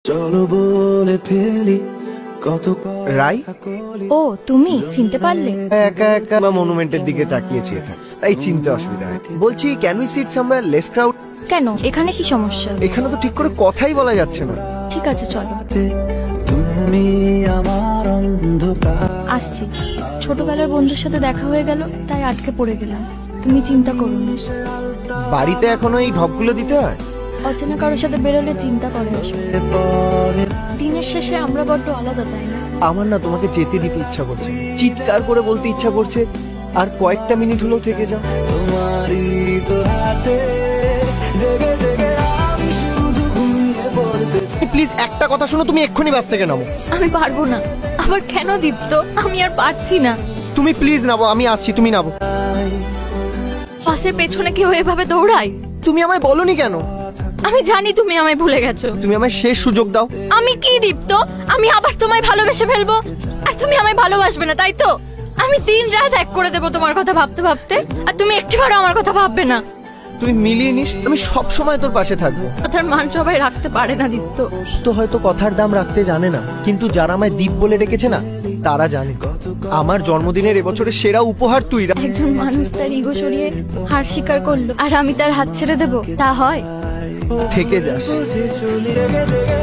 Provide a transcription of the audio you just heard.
চলো বলে ফেলি কত রাই, ও তুমি চিনতে পারলে? একা একা মনুমেন্টের দিকে তাকিয়েছি, তাই চিনতে অসুবিধা হয়। বলছি, can we seat somewhere less crowd? কেন, এখানে কি সমস্যা? এখানে তো ঠিক করে কথাই বলা যাচ্ছে না। ঠিক আছে চলো, তুমি আমার অন্ধকার। আসছি। ছোটবেলার বন্ধুর সাথে দেখা হয়ে গেল, তাই আটকে পড়ে গেলাম। তুমি চিন্তা করো না। বাড়িতে এখনো এই ঢপগুলো দিতে হয়? অচেনা কারোর সাথে বেরোলে চিন্তা করে আসলে। দিনের শেষে আমরা বড্ড আলাদা, তাই না? আমার না তোমাকে যেতে দিতে ইচ্ছা করছে, চিৎকার করে বলতে ইচ্ছা করছে, আর কয়েকটা মিনিট হলেও থেকে যাও। তোমারই তো হাতে জেগে জেগে আমি শুধু ঘুমিয়ে পড়তে চাই। প্লিজ একটা কথা শোনো, তুমি এক্ষুনি বাস থেকে নামো। আমি পারবো না। আবার কেন দীপ্ত? আমি আর পারছি না। তুমি প্লিজ নামো, আমি আসছি, তুমি নামো। বাসের পেছনে কেউ এভাবে দৌড়ায়? তুমি আমায় বলোনি কেন? আমি জানি তুমি আমায় ভুলে গেছো। তুমি আমায় শেষ সুযোগ দাও। আমি কি দীপ্ত? আমি আবার তোমায় ভালোবেসে ফেলবো, আর তুমি আমায় ভালোবাসবে না, তাই তো? আমি দিন রাত এক করে দেবো তোমার কথা ভাবতে ভাবতে, আর তুমি একটিবারও আমার কথা ভাববে না। তুই মিলিয়ে নিস, আমি সব সময় তোর পাশে থাকবো। কথার মান সবাই রাখতে পারে না দীপ্ত। তো হয়তো কথার দাম রাখতে জানে না, কিন্তু যারা আমায় দীপ বলে ডেকেছে না, তারা জানে। আমার জন্মদিনের এবছরের সেরা উপহার তুই। একজন মানুষ তার ইগো সরিয়ে হার স্বীকার করলো, আর আমি তার হাত ছেড়ে দেবো? তা হয়? থেকে যাস। চলে জেগে জেগে